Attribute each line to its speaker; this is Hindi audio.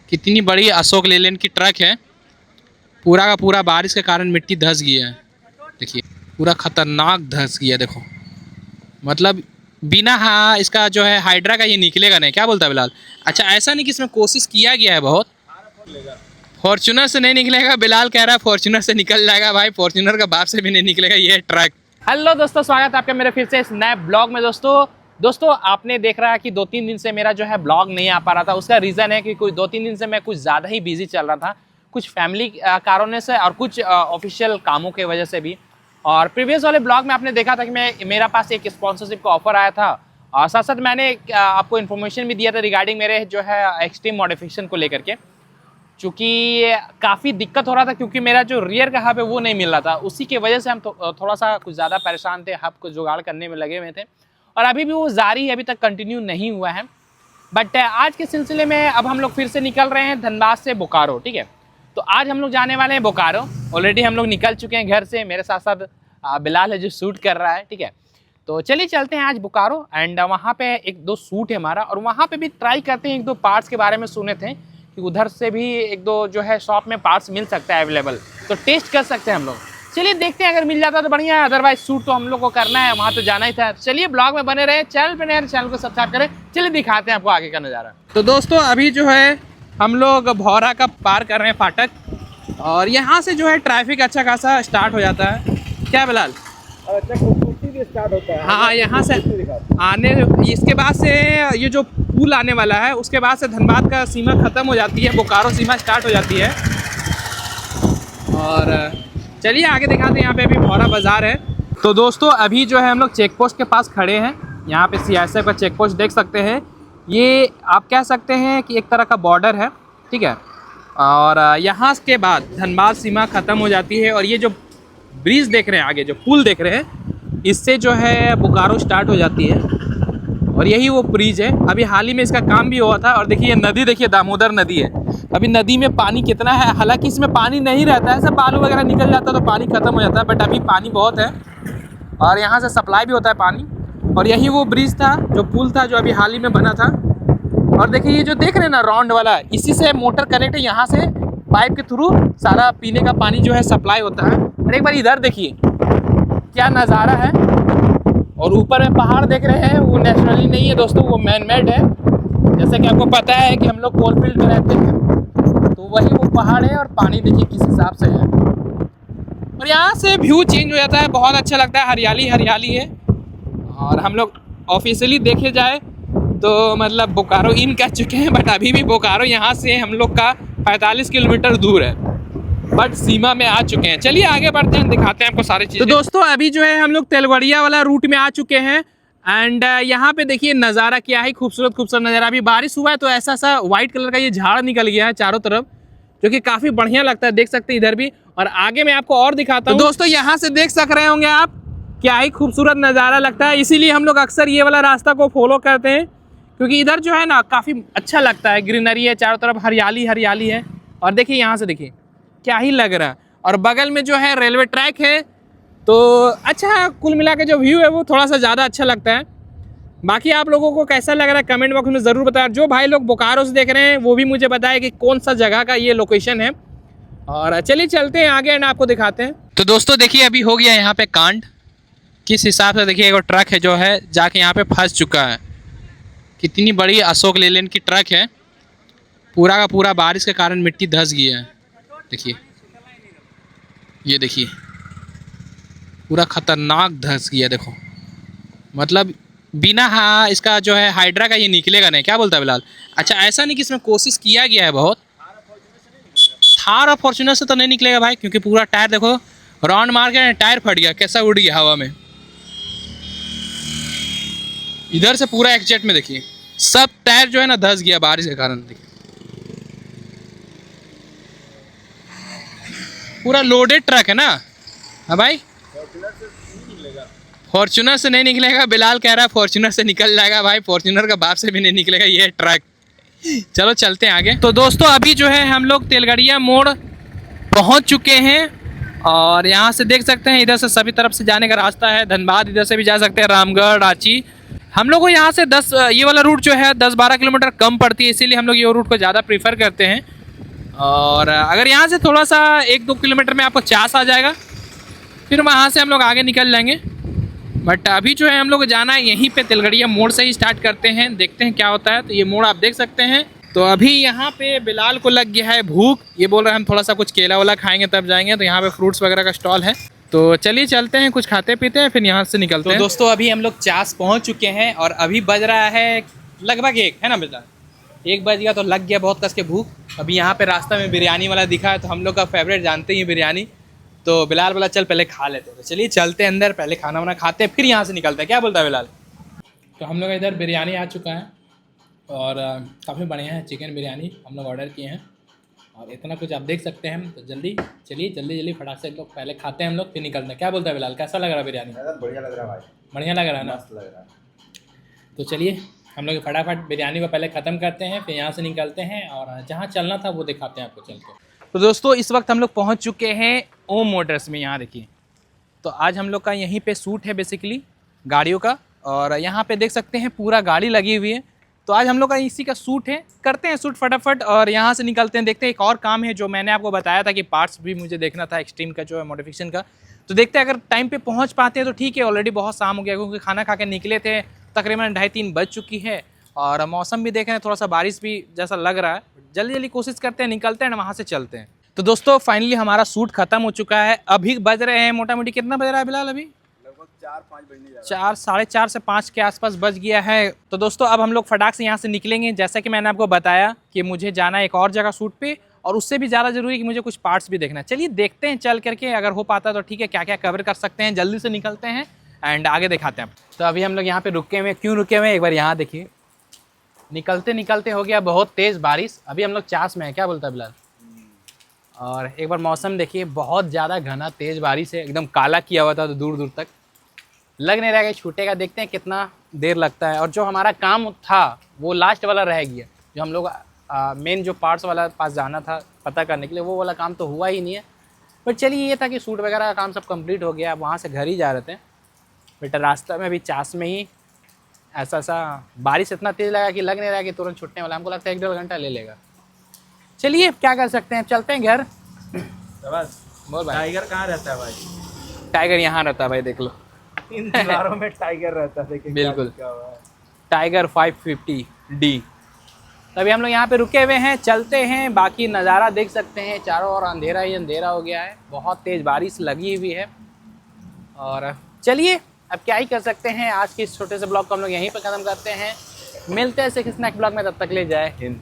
Speaker 1: कितनी बड़ी अशोक लेलैंड की ट्रक है। पूरा का पूरा बारिश के कारण मिट्टी धंस गया है। देखिए पूरा खतरनाक धंस गया। देखो मतलब बिना इसका जो है हाइड्रा का ये निकलेगा नहीं। क्या बोलता है बिलाल? अच्छा ऐसा नहीं कि इसमें कोशिश किया गया है बहुत। फॉर्च्यूनर से नहीं निकलेगा, बिलाल कह रहा है फॉर्च्यूनर से निकल जाएगा। भाई फॉर्च्यूनर का बाप से भी नहीं निकलेगा ये ट्रक। हेलो दोस्तों, स्वागत है आपका मेरे फिर से इस नए ब्लॉग में। दोस्तों आपने देख रहा है कि 2-3 दिन से मेरा जो है ब्लॉग नहीं आ पा रहा था। उसका रीज़न है कि कोई 2-3 दिन से मैं कुछ ज़्यादा ही बिजी चल रहा था, कुछ फैमिली कारणों से और कुछ ऑफिशियल कामों की वजह से भी। और प्रीवियस वाले ब्लॉग में आपने देखा था कि मेरा पास एक स्पॉन्सरशिप का ऑफर आया था और साथ साथ मैंने आपको इन्फॉर्मेशन भी दिया था रिगार्डिंग मेरे जो है एक्सट्रीम मॉडिफिकेशन को लेकर के। चूँकि काफ़ी दिक्कत हो रहा था क्योंकि मेरा जो रियर का हब है वो नहीं मिल रहा था। उसी की वजह से हम थोड़ा सा कुछ ज़्यादा परेशान थे, हब को जुगाड़ करने में लगे हुए थे और अभी भी वो जारी है, अभी तक कंटिन्यू नहीं हुआ है। बट आज के सिलसिले में अब हम लोग फिर से निकल रहे हैं धनबाद से बोकारो। ठीक है, तो आज हम लोग जाने वाले हैं बोकारो। ऑलरेडी हम लोग निकल चुके हैं घर से। मेरे साथ साथ बिलाल है जो शूट कर रहा है। ठीक है, तो चलिए चलते हैं आज बोकारो एंड वहाँ पे 1-2 शूट है हमारा और वहाँ पे भी ट्राई करते हैं। 1-2 पार्ट्स के बारे में सुने थे कि उधर से भी 1-2 जो है शॉप में पार्ट्स मिल सकता है अवेलेबल, तो टेस्ट कर सकते हैं हम लोग। चलिए देखते हैं, अगर मिल जाता तो बढ़िया है, अदरवाइज शूट तो हम लोग को करना है, वहाँ तो जाना ही था। चलिए ब्लॉग में बने रहे, चैनल पे नए हैं चैनल को सब्सक्राइब करें। चलिए दिखाते हैं आपको आगे का नज़ारा। तो दोस्तों अभी जो है हम लोग भौरा का पार कर रहे हैं फाटक और यहाँ से जो है ट्रैफिक अच्छा खासा स्टार्ट हो जाता है। क्या बिलाल?
Speaker 2: अच्छा, खूबसूरती भी स्टार्ट होता है।
Speaker 1: हाँ, यहाँ से आने इसके बाद से ये जो पुल आने वाला है उसके बाद से धनबाद का सीमा ख़त्म हो जाती है, बोकारो सीमा स्टार्ट हो जाती है। और चलिए आगे दिखाते हैं। यहाँ पे अभी भौरा बाज़ार है। तो दोस्तों अभी जो है हम लोग चेक पोस्ट के पास खड़े हैं। यहाँ पे सीआईएसएफ का चेक पोस्ट देख सकते हैं। ये आप कह सकते हैं कि एक तरह का बॉर्डर है। ठीक है, और यहाँ के बाद धनबाद सीमा ख़त्म हो जाती है और ये जो ब्रिज देख रहे हैं, आगे जो पुल देख रहे हैं, इससे जो है बोकारो स्टार्ट हो जाती है और यही वो ब्रिज है। अभी हाल ही में इसका काम भी हुआ था और देखिए ये नदी, देखिए दामोदर नदी है। अभी नदी में पानी कितना है, हालांकि इसमें पानी नहीं रहता है, सब बालू वगैरह निकल जाता है तो पानी ख़त्म हो जाता है, बट अभी पानी बहुत है और यहाँ से सप्लाई भी होता है पानी। और यही वो ब्रिज था, जो पुल था, जो अभी हाल ही में बना था। और देखिए ये जो देख रहे हैं ना राउंड वाला, इसी से मोटर कनेक्ट है, यहाँ से पाइप के थ्रू सारा पीने का पानी जो है सप्लाई होता है। और एक बार इधर देखिए क्या नज़ारा है। और ऊपर में पहाड़ देख रहे हैं, वो नेचुरली नहीं है दोस्तों, वो मैन मेड है। जैसे कि आपको पता है कि हम लोग कोलफील्ड में रहते हैं, तो वही वो पहाड़ है और पानी देखिए किस हिसाब से है। और यहाँ से व्यू चेंज हो जाता है, बहुत अच्छा लगता है, हरियाली हरियाली है। और हम लोग ऑफिशियली देखे जाए तो मतलब बोकारो इन कर चुके हैं, बट अभी भी बोकारो यहाँ से हम लोग का 45 किलोमीटर दूर है, बट सीमा में आ चुके हैं। चलिए आगे बढ़ते हैं, दिखाते हैं आपको सारी चीज़ें। तो दोस्तों अभी जो है हम लोग तेलवड़िया वाला रूट में आ चुके हैं एंड यहाँ पे देखिए नज़ारा क्या है, खूबसूरत नज़ारा। अभी बारिश हुआ है तो ऐसा सा वाइट कलर का ये झाड़ निकल गया है चारों तरफ, जो कि काफ़ी बढ़िया लगता है, देख सकते हैं इधर भी। और आगे मैं आपको और दिखाता हूँ। तो दोस्तों यहाँ से देख सक रहे होंगे आप, क्या ही खूबसूरत नज़ारा लगता है। इसीलिए हम लोग अक्सर ये वाला रास्ता को फॉलो करते हैं क्योंकि इधर जो है ना काफ़ी अच्छा लगता है, ग्रीनरी है, चारों तरफ हरियाली हरियाली है। और देखिए यहाँ से देखिए क्या ही लग रहा है। और बगल में जो है रेलवे ट्रैक है, तो अच्छा कुल मिला के जो व्यू है वो थोड़ा सा ज़्यादा अच्छा लगता है। बाकी आप लोगों को कैसा लग रहा है कमेंट बॉक्स में ज़रूर बताएं। जो भाई लोग बोकारो से देख रहे हैं वो भी मुझे बताएं कि कौन सा जगह का ये लोकेशन है। और चलिए चलते हैं आगे एंड आपको दिखाते हैं। तो दोस्तों देखिए अभी हो गया यहाँ पे कांड, किस हिसाब से देखिए एक ट्रक है जो है जाके यहाँ पे फंस चुका है। कितनी बड़ी अशोक लेलैंड की ट्रक है, पूरा का पूरा बारिश के कारण मिट्टी धंस गया है। देखिए ये देखिए पूरा खतरनाक धंस गया। देखो मतलब बिना इसका जो है हाइड्रा का ये निकलेगा नहीं। क्या बोलता है बिलाल? अच्छा ऐसा नहीं कि इसमें कोशिश किया गया है बहुत। थार और फॉर्च्यूनर से तो नहीं निकलेगा भाई, क्योंकि पूरा टायर देखो राउंड मार के टायर फट गया, कैसा उड़ गया हवा में। इधर से पूरा एक्जेट में देखिए सब टायर जो है ना धंस गया बारिश के कारण। देखिए पूरा लोडेड ट्रक है ना। हाँ भाई, फॉर्च्यूनर से नहीं निकलेगा, बिलाल कह रहा है फॉर्च्यूनर से निकल जाएगा। भाई फॉर्च्यूनर का बाप से भी नहीं निकलेगा ये ट्रक। चलो चलते हैं आगे। तो दोस्तों अभी जो है हम लोग तेलगड़िया मोड़ पहुंच चुके हैं और यहाँ से देख सकते हैं इधर से सभी तरफ से जाने का रास्ता है। धनबाद इधर से भी जा सकते हैं, रामगढ़, रांची, हम लोग को यहाँ से 10 ये वाला रूट जो है 10-12 किलोमीटर कम पड़ती है, इसीलिए हम लोग ये रूट को ज़्यादा प्रीफर करते हैं। और अगर यहाँ से थोड़ा सा 1-2 किलोमीटर में आपको चास आ जाएगा, फिर वहाँ से हम लोग आगे निकल जाएंगे। बट अभी जो है हम लोग को जाना है यहीं पे तिलगड़िया मोड़ से ही स्टार्ट करते हैं, देखते हैं क्या होता है। तो ये मोड़ आप देख सकते हैं। तो अभी यहाँ पे बिलाल को लग गया है भूख, ये बोल रहे हैं हम थोड़ा सा कुछ केला वाला खाएंगे तब जाएंगे। तो यहाँ पे फ्रूट्स वगैरह का स्टॉल है, तो चलिए चलते हैं, कुछ खाते पीते हैं, फिर यहाँ से निकलते हैं। तो दोस्तों अभी हम लोग चास पहुँच चुके हैं और अभी बज रहा है लगभग 1 है ना बिलाल, 1 बज गया। तो लग गया बहुत कस के भूख। अभी यहाँ पे रास्ता में बिरयानी वाला दिखा है, तो हम लोग का फेवरेट जानते हैं बिरयानी। तो बिलाल बोला चल पहले खा लेते हैं। तो चलिए चलते हैं अंदर, पहले खाना वाना खाते हैं, फिर यहाँ से निकलते हैं। क्या बोलता है बिलाल? तो हम लोग इधर बिरयानी आ चुका है और काफ़ी बढ़िया है चिकन बिरयानी हम लोग ऑर्डर किए हैं। और इतना कुछ आप देख सकते हैं। तो जल्दी चलिए जल्दी फटाक से लोग पहले खाते हैं हम लोग, फिर निकलते हैं। क्या बोलता है बिलाल, कैसा लग रहा है बिरयानी?
Speaker 2: बढ़िया लग रहा है भाई,
Speaker 1: बढ़िया लग रहा है ना?
Speaker 2: मस्त लग रहा है।
Speaker 1: तो चलिए हम लोग फटाफट बिरयानी को पहले ख़त्म करते हैं, फिर यहाँ से निकलते हैं और जहाँ चलना था वो दिखाते हैं आपको चल के। तो दोस्तों इस वक्त हम लोग पहुँच चुके हैं ओम मोटर्स में। यहाँ देखिए, तो आज हम लोग का यहीं पे शूट है बेसिकली गाड़ियों का, और यहाँ पे देख सकते हैं पूरा गाड़ी लगी हुई है। तो आज हम लोग का इसी का शूट है, करते हैं शूट फटाफट और यहाँ से निकलते हैं। देखते हैं एक और काम है जो मैंने आपको बताया था कि पार्ट्स भी मुझे देखना था एक्सट्रीम का जो है मॉडिफिकेशन का। तो देखते हैं अगर टाइम पे पहुँच पाते हैं तो ठीक है। ऑलरेडी बहुत शाम हो गया क्योंकि खाना खा के निकले थे, तकरीबन 2:30-3 बज चुकी है और मौसम भी देख रहे हैं थोड़ा सा बारिश भी जैसा लग रहा है। जल्दी कोशिश करते हैं, निकलते हैं वहाँ से चलते हैं। तो दोस्तों फाइनली हमारा शूट खत्म हो चुका है। अभी बज रहे हैं मोटा मोटी, कितना बज रहा है बिलाल? अभी
Speaker 2: लगभग 4-5 बजने जा रहा है।
Speaker 1: 4, 4:30 से 5 के आसपास बज गया है। तो दोस्तों अब हम लोग फटाक से यहाँ से निकलेंगे। जैसा कि मैंने आपको बताया कि मुझे जाना है एक और जगह शूट पे, और उससे भी ज़्यादा ज़रूरी है कि मुझे कुछ पार्ट्स भी देखना है। चलिए देखते हैं चल करके, अगर हो पाता तो ठीक है, क्या क्या कवर कर सकते हैं। जल्दी से निकलते हैं एंड आगे दिखाते हैं। तो अभी हम लोग यहाँ पे रुके हुए, क्यों रुके हुए एक बार यहाँ देखिए। निकलते निकलते हो गया बहुत तेज़ बारिश। अभी हम लोग चास में है, क्या बोलता है बिलाल? और एक बार मौसम देखिए, बहुत ज़्यादा घना तेज़ बारिश है, एकदम काला किया हुआ था। तो दूर दूर तक लग नहीं रहा है कि छूटेगा। देखते हैं कितना देर लगता है। और जो हमारा काम था वो लास्ट वाला रह गया, जो हम लोग मेन जो पार्ट्स वाला पास जाना था पता करने के लिए, वो वाला काम तो हुआ ही नहीं है। पर चलिए ये था कि शूट वगैरह का काम सब कंप्लीट हो गया। अब वहाँ से घर ही जा रहे थे, बट रास्ता में भी चास में ही ऐसा बारिश इतना तेज़ लगा कि लग नहीं रहा कि तुरंत छूटने वाला। हमको लगता है 1-1.5 घंटा ले लेगा। चलिए क्या कर सकते हैं, चलते हैं घर।
Speaker 2: तो बस
Speaker 1: बोल भाई,
Speaker 2: टाइगर कहाँ रहता है भाई?
Speaker 1: टाइगर यहाँ रहता है भाई, देख लो
Speaker 2: इन दीवारों में टाइगर रहता है, देखिए
Speaker 1: बिल्कुल।
Speaker 2: क्या हुआ है।
Speaker 1: Tiger 550D। तभी हम लोग यहाँ पे रुके हुए हैं, चलते हैं। बाकी नज़ारा देख सकते हैं, चारों ओर अंधेरा ही अंधेरा हो गया है, बहुत तेज़ बारिश लगी हुई है। और चलिए अब क्या ही कर सकते हैं। आज के इस छोटे से ब्लॉग को हम लोग यहीं पर ख़त्म करते हैं। मिलते हैं ऐसे किसी नेक्स्ट ब्लॉग में, तब तक ले जाए हिंद।